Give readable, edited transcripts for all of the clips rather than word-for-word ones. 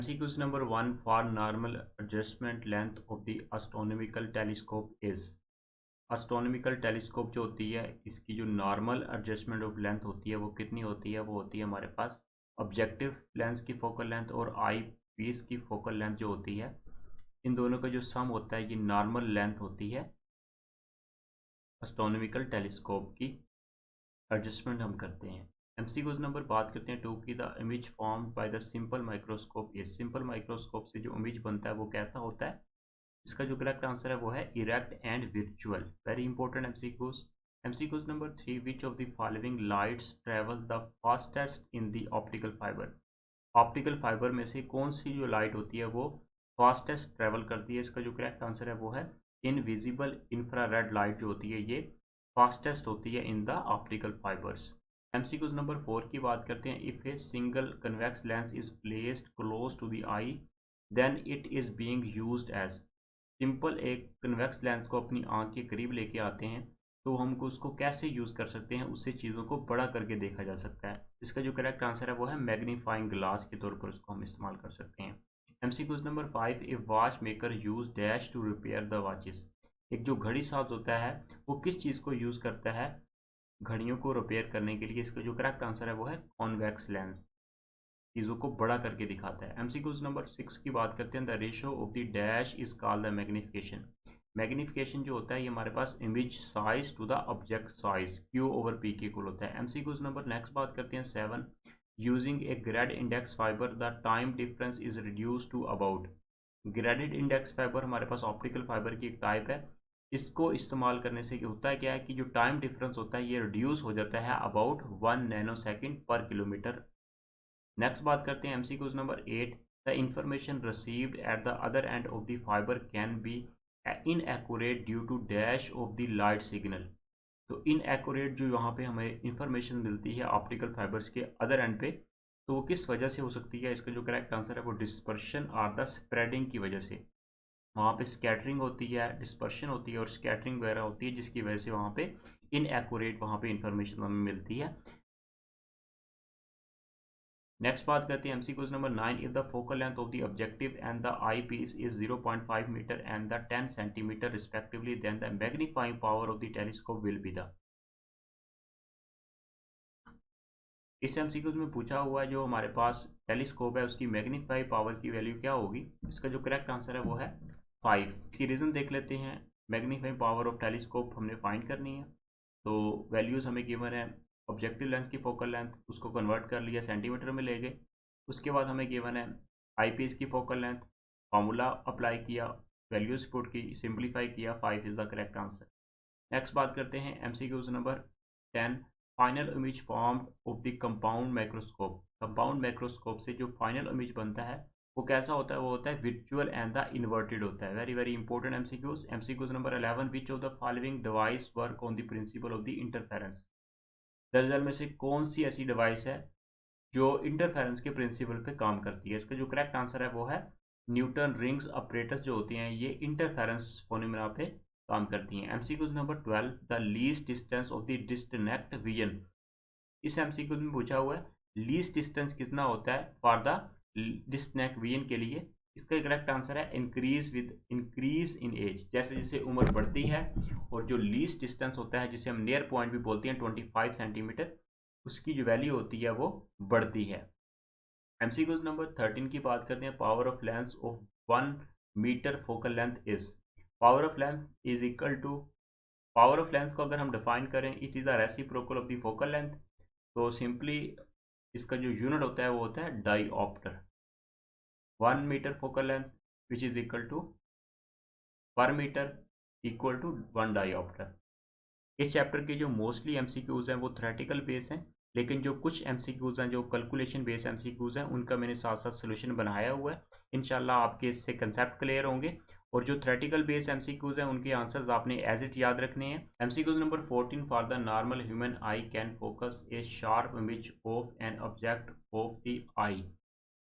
MCQs number 1 for normal adjustment length of the astronomical telescope is astronomical telescope जो होती है इसकी जो नॉर्मल एडजस्टमेंट ऑफ लेंथ होती है वो कितनी होती है। वो होती है हमारे पास ऑब्जेक्टिव लेंस की फोकल लेंथ और आई पीस की फोकल लेंथ जो होती है इन दोनों का जो सम होता है ये नॉर्मल लेंथ होती है एस्ट्रोनॉमिकल टेलीस्कोप की एडजस्टमेंट हम करते हैं। एमसीक्यूज नंबर बात करते हैं टू की the image form by the simple microscope. ये सिंपल माइक्रोस्कोप से जो इमेज बनता है वो कैसा होता है। इसका जो करेक्ट आंसर है वो है erect and virtual. Very important MCQs. MCQs number 3 which of the following lights travel the fastest in the optical fibre. Optical fibre में से कौन सी जो लाइट होती है वो फास्टेस्ट ट्रेवल करती है। इसका जो करेक्ट आंसर है वो है इनविजिबल इंफ्रारेड लाइट जो होती है ये फास्टेस्ट होती है in the optical fibres. MCQs number 4 की बात करते हैं। If a single convex lens is placed close to the eye then it is being used as. Simple एक कन्वेक्स लेंस को अपनी आंख के करीब लेके आते हैं तो हमको उसको कैसे यूज़ कर सकते हैं, उससे चीज़ों को बड़ा करके देखा जा सकता है। इसका जो करेक्ट आंसर है वो है मैग्नीफाइंग ग्लास के तौर पर उसको हम इस्तेमाल कर सकते हैं। MCQs number 5 a watch maker use dash to repair the watches. एक जो घड़ी साज होता है वो किस चीज़ को यूज़ करता है घड़ियों को रिपेयर करने के लिए। इसका जो करेक्ट आंसर है वो है कॉन्वेक्स लेंस, चीज़ों को बड़ा करके दिखाता है। एमसीक्यूज नंबर 6 की बात करते हैं। The ratio of the dash is called the magnification. Magnification जो होता है ये हमारे पास image size to the object size Q over P के इक्वल होता है। एमसीक्यूज नंबर नेक्स्ट बात करते हैं 7 using a grade index fibre the time difference is reduce to about. Graded index fibre हमारे पास ऑप्टिकल फाइबर की एक टाइप है। इसको इस्तेमाल करने से होता है क्या है कि जो टाइम डिफरेंस होता है ये रिड्यूस हो जाता है about 1 nanosecond per kilometre. Next बात करते हैं MCQs number 8 the information received at the other end of the fibre can be inaccurate due to dash of the light signal. तो इनएक्यूरेट जो यहाँ पे हमें इंफॉर्मेशन मिलती है ऑप्टिकल फाइबर्स के अदर एंड पे तो वो किस वजह से हो सकती है। इसका जो करेक्ट आंसर है वो डिस्पर्शन और द स्प्रेडिंग की वजह से। वहाँ पे स्कैटरिंग होती है, डिस्पर्शन होती है और स्कैटरिंग वगैरह होती है जिसकी वजह से वहाँ पे इनएक्यूरेट वहाँ पे इंफॉर्मेशन हमें मिलती है। नेक्स्ट बात करते हैं MCQs number 9 if the focal length of the objective and the eyepiece is 0.5 metre and the 10 centimetre respectively then the magnifying power of the telescope will be the. इस MCQs में पूछा हुआ है जो हमारे पास टेलीस्कोप है उसकी magnify power की वैल्यू क्या होगी। इसका जो करेक्ट आंसर है वो है 5। इसकी रीज़न देख लेते हैं। मैग्नीफाई पावर ऑफ टेलीस्कोप हमने फाइंड करनी है तो वैल्यूज़ हमें गिवन है। ऑब्जेक्टिव लेंस की फोकल लेंथ उसको कन्वर्ट कर लिया, सेंटीमीटर में ले गए। उसके बाद हमें गिवन है आईपीस की फोकल लेंथ, फार्मूला अप्लाई किया, वैल्यूज पुट की, सिंप्लीफाई किया, 5 is the correct answer. Next बात करते हैं MCQs number 10 final image form of the compound microscope. Compound microscope से जो फाइनल इमेज बनता है वो कैसा होता है। वो होता है विर्चुअल एंड द इन्वर्टेड होता है। Very very important MCQs. MCQs number 11 which of the following device work on the principle of the interference. दरअसल में से कौन सी ऐसी डिवाइस है जो इंटरफेरेंस के प्रिंसिपल पे काम करती है। इसका जो करेक्ट आंसर है वो है न्यूटन रिंग्स ऑपरेटर्स जो होती हैं ये इंटरफेरेंस फोनेमेना पे काम करती हैं। MCQs number 12 the least distance of the disconnect vision. इस एमसीक्यूज में पूछा हुआ है लीस्ट डिस्टेंस कितना होता है फॉर द डिस्कनेक्ट विजन के लिए। इसका करेक्ट आंसर है increase with increase in age. जैसे जैसे उम्र बढ़ती है और जो लीस्ट डिस्टेंस होता है जिसे हम नियर पॉइंट भी बोलते हैं 25 सेंटीमीटर, उसकी जो वैल्यू होती है वो बढ़ती है। एमसीक्यूज नंबर 13 की बात करते हैं। Power of lens of 1 metre focal length is. Power of length is equal to, power of lens को अगर हम डिफाइन करें it is the reciprocal of the focal length. तो सिंपली इसका जो यूनिट होता है वो होता है dioptre. 1 metre focal length which is equal to per metre equal to 1 dioptre. इस चैप्टर के जो मोस्टली एमसीक्यूज हैं वो थ्योरेटिकल बेस हैं, लेकिन जो कुछ एमसीक्यूज हैं जो कैलकुलेशन बेस एमसीक्यूज हैं उनका मैंने साथ साथ सोल्यूशन बनाया हुआ है। इंशाल्लाह आपके इससे कंसेप्ट क्लियर होंगे और जो थ्योरेटिकल बेस एमसीक्यूज हैं उनके आंसर्स आपने एज इट याद रखने हैं। MCQs number 14 for the normal human I can focus A sharp image of an object of the I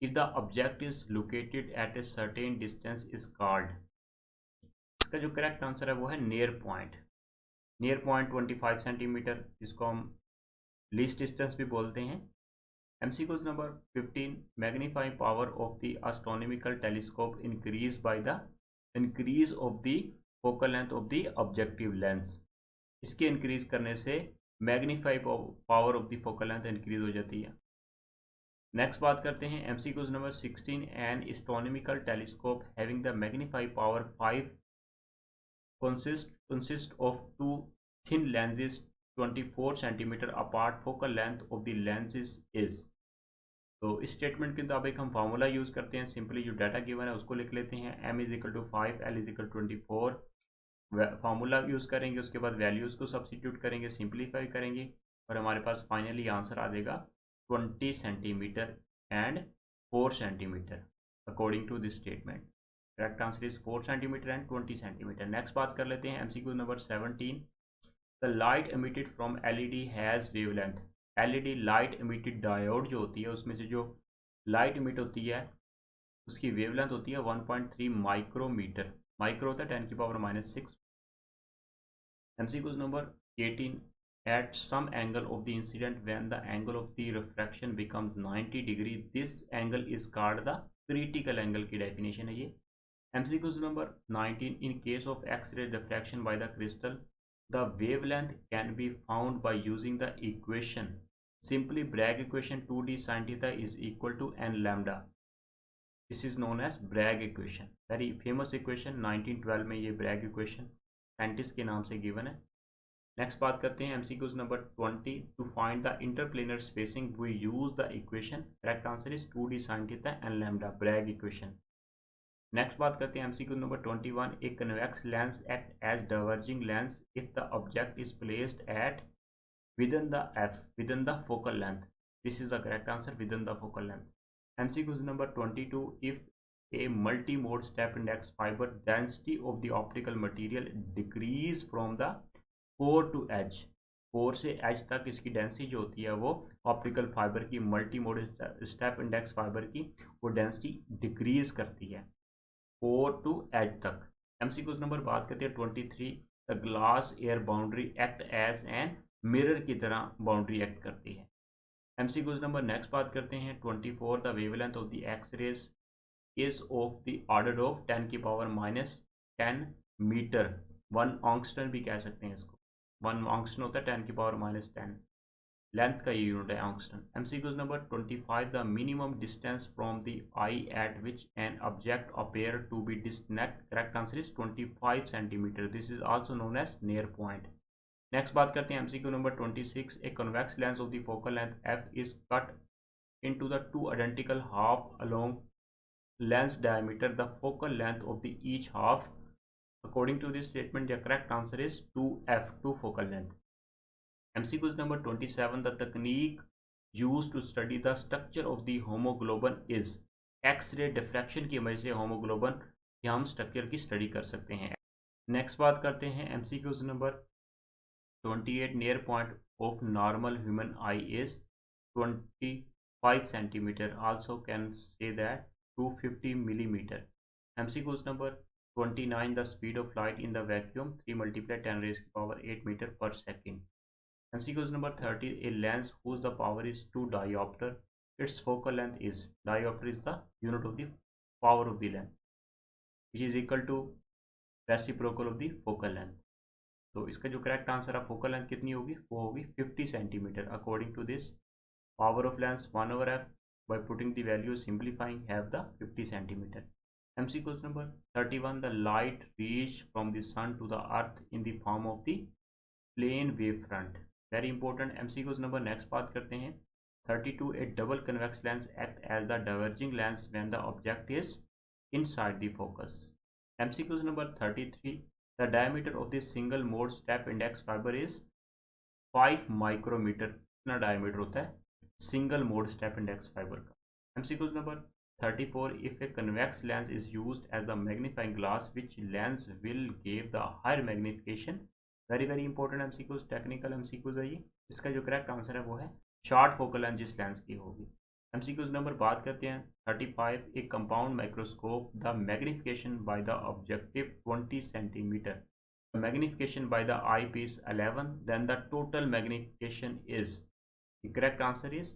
if the object is located at a certain distance is called. इसका जो correct answer है वो है near point. Near point 25 centimetre जिसको हम least distance भी बोलते हैं। MCQ number 15, magnifying power of the astronomical telescope increased by the increase of the focal length of the objective lens. इसके इंक्रीज करने से magnify power of the focal length increase हो जाती है। नेक्स्ट बात करते हैं MCQ number 16, N astronomical telescope having the magnify power 5 consist of two thin lenses 24 cm apart. Focal length of the lenses is। तो इस स्टेटमेंट के मुताबिक हम फार्मूला यूज़ करते हैं। सिंपली जो डाटा गिवन है उसको लिख लेते हैं। m = 5, l = 24। फार्मूला यूज़ करेंगे, उसके बाद वैल्यूज़ को सब्सिट्यूट करेंगे, सिंप्लीफाई करेंगे और हमारे पास फाइनली आंसर आ जाएगा 20 centimetre and 4 centimetre according to this statement. Correct answer is 4 centimetre and 20 centimetre. Next बात कर लेते हैं MCQ number 17, the light emitted from LED has wavelength. LED light emitted diode जो होती है उसमें से जो लाइट एमिट होती है उसकी वेवलेंथ होती है 1.3 माइक्रोमीटर। माइक्रो होता है 10⁻⁻⁶। MCQ number 18, at some angle of the incident when the angle of the refraction becomes 90 degree, this angle is called the critical angle की definition है ये। MCQ number 19, in case of X-ray diffraction by the crystal, the wavelength can be found by using the equation, simply Bragg equation 2d sin theta is equal to n lambda. This is known as Bragg equation, very famous equation। 1912 में ये Bragg equation scientist के नाम से given है। Next बात करते हैं MCQ number 20, to find the interplanar spacing we use the equation. Correct answer is 2d sin theta and lambda, Bragg equation. Next बात करते हैं MCQ number 21, a convex lens act as diverging lens if the object is placed at within the focal length. This is the correct answer, within the focal length. MCQ number 22, इफ a multi-mode step index fiber density of the optical material decrease from the core to edge, core से edge तक इसकी density जो होती है वो optical fibre की multi mode step index fibre की वो डेंसिटी डिक्रीज करती है कोर टू एज तक। MCQ नंबर बात करते हैं 23, the glass air boundary act as an mirror की तरह बाउंड्री एक्ट करती है। MCQ नंबर नेक्स्ट बात करते हैं 24, the wavelength of the X rays is of the order of 10⁻⁻10 metre. 1 angstrom भी कह सकते हैं इसको। 1 ऑंगस्टन होता है 10⁻⁻10, लेंथ का ये यूनिट है angstrom. MCQ number 25, the minimum distance from the eye at which an object appear to be disconnect. Correct answer is 25 centimetre. This is also known as near point. Next बात करते हैं MCQ number 26, a convex lens of the focal length f is cut into the two identical half along lens diameter, the focal length of the each half. According to this statement, the correct answer is 2f, 2 focal length. MCQ number 27, the technique used to study the structure of the hemoglobin is। X-ray diffraction की वजह से hemoglobin की हम structure की study कर सकते हैं। Next बात करते हैं MCQ number 28, near point of normal human eye is 25 centimeter, also can say that 250 millimeter। MCQ number 29, the speed of light in the vacuum 3 × 10⁻⁸ meter per second। MCQ number 30, a lens whose the power is 2 diopter, its focal length is, diopter is the unit of the power of the lens, which is equal to reciprocal of the focal length। तो इसका जो correct answer है focal length कितनी होगी, वो होगी 50 centimetre. According to this power of lens 1/f, by putting the value simplifying have the 50 centimeter। MCQ number 31, the light reached from the sun to the earth in the form of the plane wave front। very important MCQ number। next बात करते हैं 32, a double convex lens act as the diverging lens when the object is inside the focus। MCQ number 33, the diameter of the single mode step index fiber is 5 micrometer। कितना diameter होता है single mode step index fibre का। MCQ number 34, if a convex lens is used as the magnifying glass which lens will give the higher magnification. Very very important MCQ, technical MCQ है ये। इसका जो correct answer है वो है short focal length जिस lens की होगी। MCQ नंबर बात करते हैं 35, ए compound microscope the magnification by the objective 20 centimetre, magnification by the eyepiece 11, then the total magnification is। The correct answer is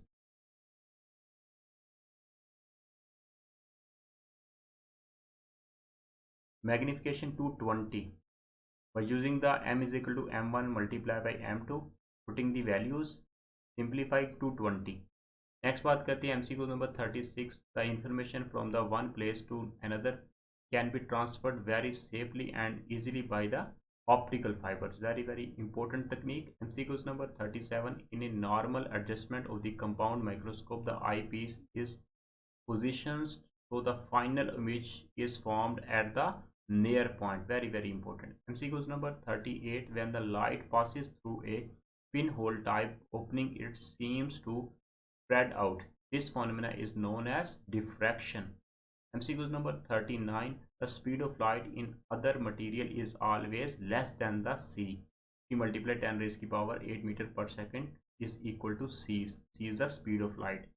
magnification to 20 by using the m is equal to m1 multiplied by m2, putting the values, simplify to 20. Next बात करते हैं MCQ number 36. The information from the one place to another can be transferred very safely and easily by the optical fibres. Very very important तकनीक. MCQs number 37. In a normal adjustment of the compound microscope the eyepiece is positioned so the final image is formed at the near point. Very very important. MCQs number 38. When the light passes through a pinhole type opening, it seems to spread out. This phenomena is known as diffraction. MCQs number 39. The speed of light in other material is always less than the c. P multiply 10 raised to power 8 meter per second is equal to c. C is the speed of light.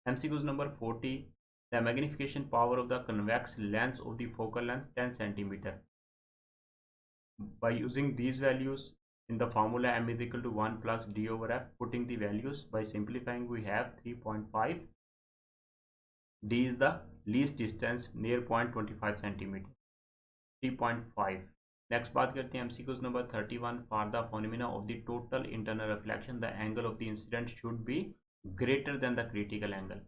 MCQs number 40. The magnification power of the convex lens of the focal length 10 centimeter. By using these values in the formula m is equal to 1 plus d over f, putting the values by simplifying we have 3.5. D is the least distance near point 25 centimeter. 3.5. Next बात करते हैं MCQs number 31. For the phenomena of the total internal reflection, the angle of the incident should be greater than the critical angle.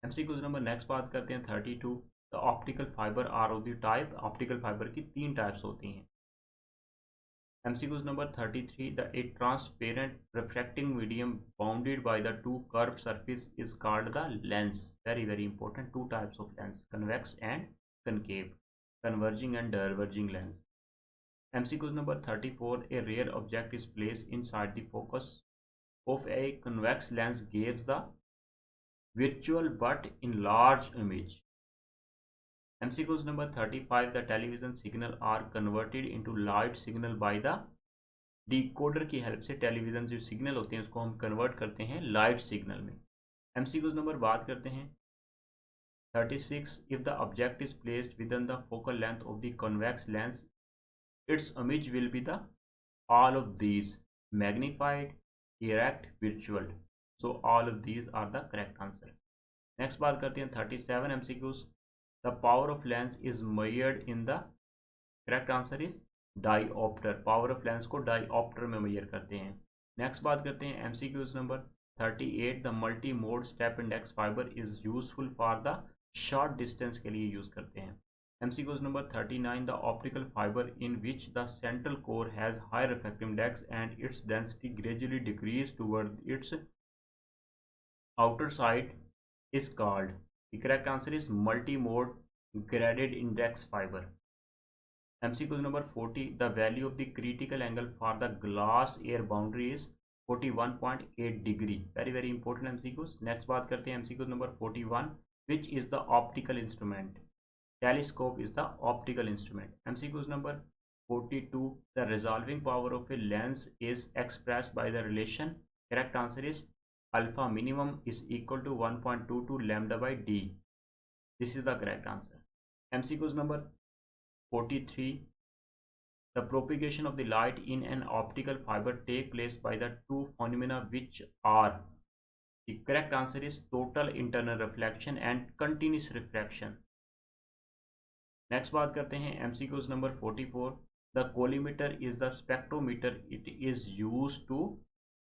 MCQs number next बात करते हैं 32. The optical fibre are of the type. Optical fibre की 3 types होती हैं. MCQs number 33. The a transparent refracting medium bounded by the two curve surface is called the lens. Very very important. 2 types of lens, convex and concave, converging and diverging lens. MCQs number 34. A rare object is placed inside the focus of a convex lens gives the virtual but enlarged image. MCQs number 35. The television signal are converted into light signal by the decoder की help से television जो signal होते हैं उसको हम convert करते हैं light signal में. MCQs नंबर बात करते हैं 36. If the object is placed within the focal length of the convex lens, its image will be the all of these: magnified, erect, virtual. So all of these are the correct answer. Next बात करते हैं 37 MCQs. The power of lens is measured in the correct answer is diopter. Power of lens को diopter में measure करते हैं. Next बात करते हैं MCQs number 38. The multi mode step index fiber is useful for the short distance के लिए use करते हैं. MCQs number 39. The optical fiber in which the central core has high refractive index and its density gradually decrease toward its outer side is called. The correct answer is multi-mode graded index fiber. MCQ number 40. The value of the critical angle for the glass air boundary is 41.8 degree. Very very important MCQs. Next बात करते हैं MCQ number 41. Which is the optical instrument? Telescope is the optical instrument. MCQs number 42. The resolving power of a lens is expressed by the relation. Correct answer is alpha minimum is equal to 1.22 lambda by d. This is the correct answer. MCQs number 43. The propagation of the light in an optical fiber take place by the two phenomena which are. The correct answer is total internal reflection and continuous refraction. Next बात करते हैं MCQs number 44. The collimator is the spectrometer. It is used to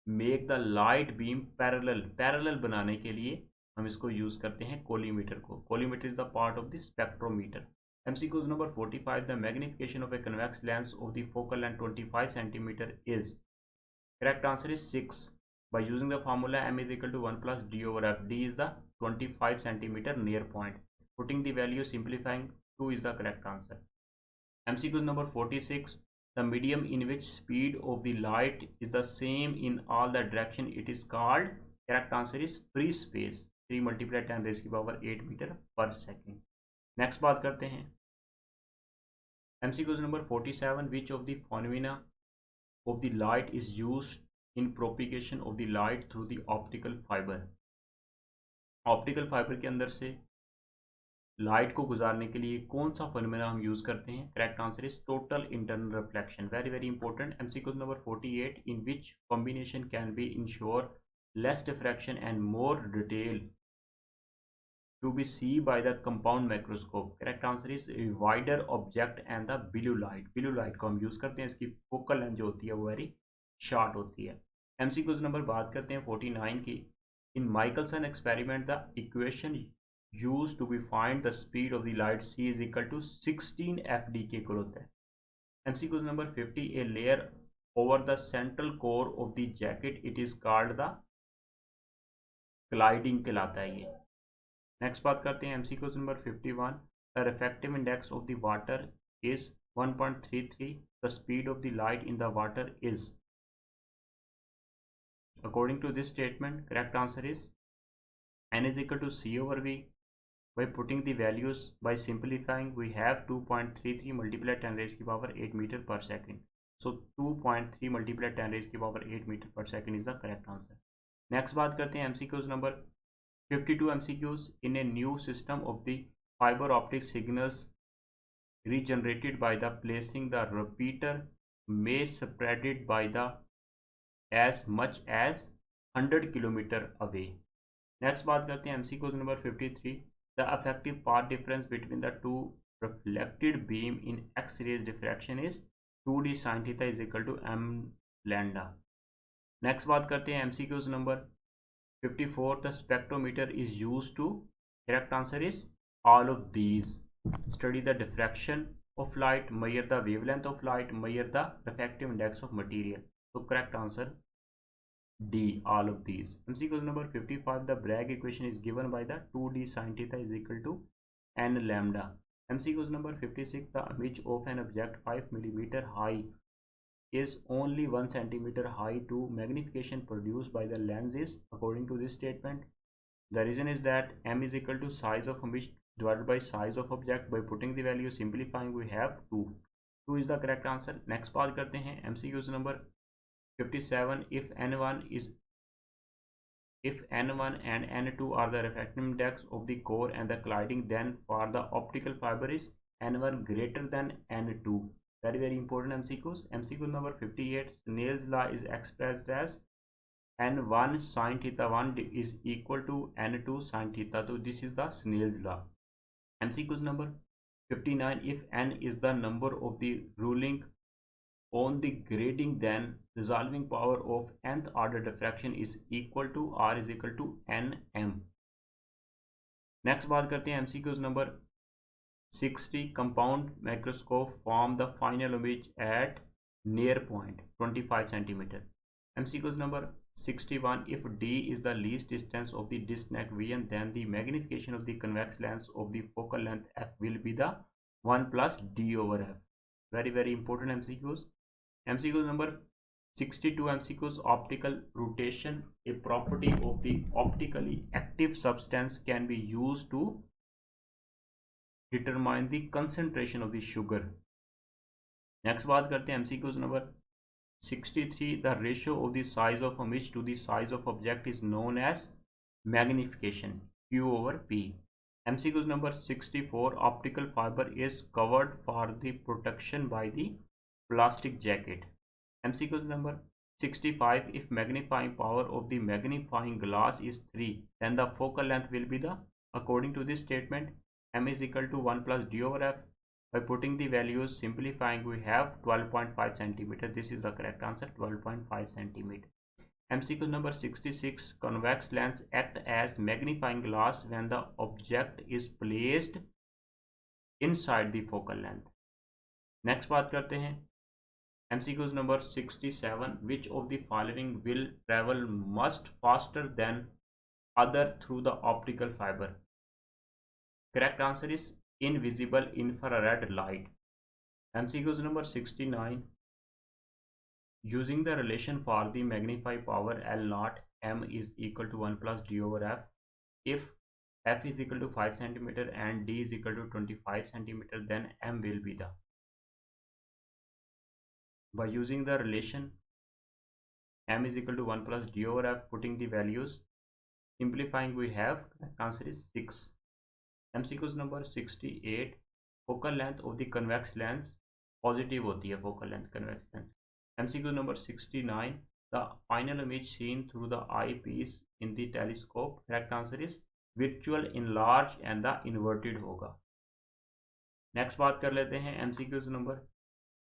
make the light beam parallel. Parallel बनाने के लिए हम इसको use करते हैं कोलीमीटर को. Collimator is the part of the spectrometer. MCQs number 45. The magnification of a convex lens of the focal length 25 centimeter is. Correct answer is 6. By using the formula m is equal to 1 plus d over f. D is the 25 centimeter near point. Putting the value, simplifying, 2 is the correct answer. MCQs number 46. The medium in which speed of the light is the same in all the direction it is called. Correct answer is free space. 3 multiplied 10 raised to power 8 meter per second. Next बात करते हैं MCQs number 47. Which of the phenomena of the light is used in propagation of the light through the optical fiber? Optical fibre के अंदर से light को गुजारने के लिए कौन सा फिनोमेना हम यूज करते हैं? Correct answer is total internal reflection. Very very important. MCQ number 48. In which combination can be ensure less diffraction and more detail to be seen by the compound microscope. Correct answer is a wider object and the blue light. Blue light को हम use करते हैं, इसकी focal length जो होती है वो very short होती है. एमसीक्यूज नंबर बात करते हैं 49 की. In Michelson experiment the equation used to be find the speed of the light c is equal to 16 fd के इक्वल होता है. MCQ number 50. A layer over the central core of the jacket, it is called the gliding कहलाता है ये. Next बात करते हैं MCQ number 51. The refractive index of the water is 1.33. The speed of the light in the water is. According to this statement, correct answer is n is equal to c over v. By putting the values, by simplifying, we have 2.33 multiplied 10 raised to the power 8 meter per second. So 2.3 multiplied 10 raised to the power 8 meter per second is the correct answer. Next बात करते हैं MCQs number 52. MCQs. In a new system of the fiber optic signals regenerated by the placing the repeater may spread it by the as much as 100 kilometer away. Next बात करते हैं MCQs number 53. The effective path difference between the two reflected beam in X-rays diffraction is 2d sin theta is equal to m lambda. Next बात करते हैं MCQs number 54. The spectrometer is used to. Correct answer is all of these. Study the diffraction of light, measure the wavelength of light, measure the refractive index of material. So correct answer D, all of these. MCQ number 55. The Bragg equation is given by the 2d sin theta is equal to n lambda. MCQ number 56. The image of an object 5 mm high is only 1 cm high to magnification produced by the lens is. According to this statement, the reason is that m is equal to size of image divided by size of object. By putting the value, simplifying, we have 2. 2 is the correct answer. Next बात करते हैं MCQ number 57. If n1 and n2 are the refractive index of the core and the colliding, then for the optical fiber is n1 greater than n2. Very important MCQs. MCQ number 58. Snell's law is expressed as n1 sin theta 1 is equal to n2 sin theta. So this is the Snell's law. MCQ number 59. If n is the number of the ruling on the grading, then resolving power of nth order diffraction is equal to r is equal to nm. Next बात करते हैं MCQs number 60. Compound microscope form the final image at near point 25 cm. MCQs number 61. If d is the least distance of the disc neck VN, then the magnification of the convex lens of the focal length f will be the 1 plus d over f. Very important MCQs. MCQ number 62. MCQs. Optical rotation, a property of the optically active substance, can be used to determine the concentration of the sugar. Next बात करते हैं MCQs number 63. The ratio of the size of image to the size of object is known as magnification, Q over P. MCQs number 64. Optical fiber is covered for the protection by the plastic jacket. MCQ number 65. If magnifying power of the magnifying glass is 3, then the focal length will be the. According to this statement, m is equal to 1 plus d over f. By putting the values, simplifying, we have 12.5 cm. This is the correct answer, 12.5 cm. MCQ number 66. Convex lens act as magnifying glass when the object is placed inside the focal length. Next बात करते हैं MCQs number 67. Which of the following will travel much faster than other through the optical fiber? Correct answer is invisible infrared light. MCQs number 69. Using the relation for the magnified power L naught, m is equal to 1 plus d over f. If f is equal to 5 cm and d is equal to 25 cm, then m will be the. By using the relation m is equal to 1 plus d over f, putting the values, simplifying, we have answer is 6. MCQs number 68. Focal length of the convex lens positive होती है focal length convex lens. MCQ number 69, the final image seen through the eyepiece in the telescope, correct answer is virtual, enlarged and the inverted होगा। नेक्स्ट बात कर लेते हैं MCQs number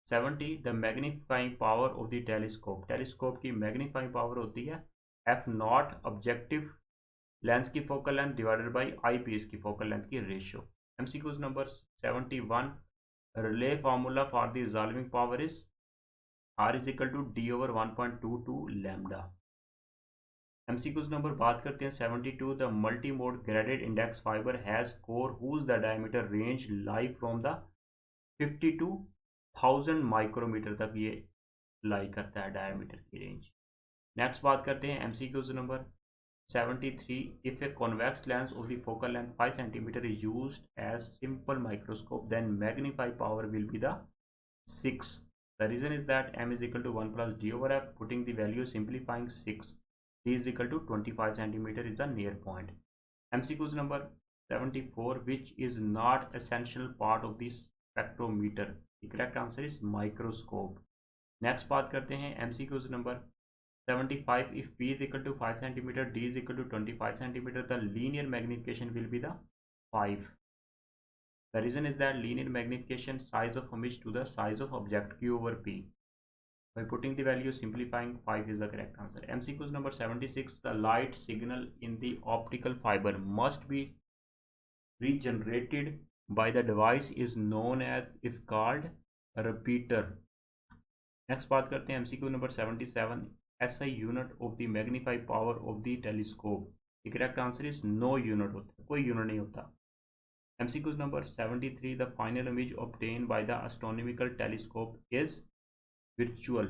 70। The magnifying power of the telescope. Telescope की magnifying power होती है f0 objective lens की focal length divided by eyepiece की फोकल लेंथ की ratio. MCQs number 71। Rayleigh formula for the resolving power is R is equal to D over 1.22 lambda. MCQs number बात करते हैं 72। The multi mode graded index fibre has core whose the diameter range lie from the 50 to 1000 micrometre तक ये लाई करता है diameter की range. Next बात करते हैं MCQs number 73। If a convex lens of the focal length 5 centimetre is used as simple microscope then magnifying power will be the 6। The reason is that m is equal to 1 plus d over f. Putting the value simplifying 6, d is equal to 25 centimeter is the near point. MCQs number 74, which is not essential part of the spectrometer. The correct answer is microscope. Next बात करते हैं MCQs number 75. If p is equal to 5 centimeter, d is equal to 25 centimeter, the linear magnification will be the 5. The reason is that linear magnification size of image to the size of object q over p. By putting the value simplifying 5 is the correct answer. MCQs number 76. The light signal in the optical fiber must be regenerated by the device is known as is called repeater. Next बात करते हैं MCQ number 77. SI unit of the magnified power of the telescope. The correct answer is no unit होता, कोई unit नहीं होता। MCQs number 73. The final image obtained by the astronomical telescope is virtual.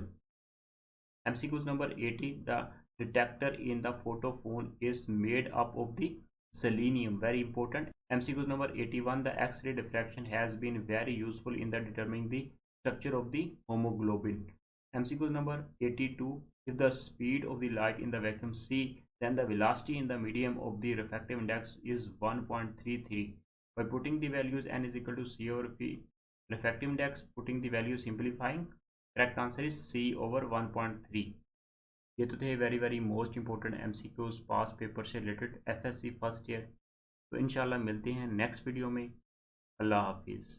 MCQs number 80. The detector in the photophone is made up of the selenium. Very important. MCQs number 81. The X-ray diffraction has been very useful in the determining the structure of the hemoglobin. MCQs number 82. If the speed of the light in the vacuum C, then the velocity in the medium of the refractive index is 1.33. By putting the values n is equal to c over p, refractive index, putting the value simplifying, correct answer is c over 1.3. ये तो थे very most important MCQs पास paper से related FSC first year. तो इंशाल्लाह मिलते हैं next video में। अल्लाह हाफिज़।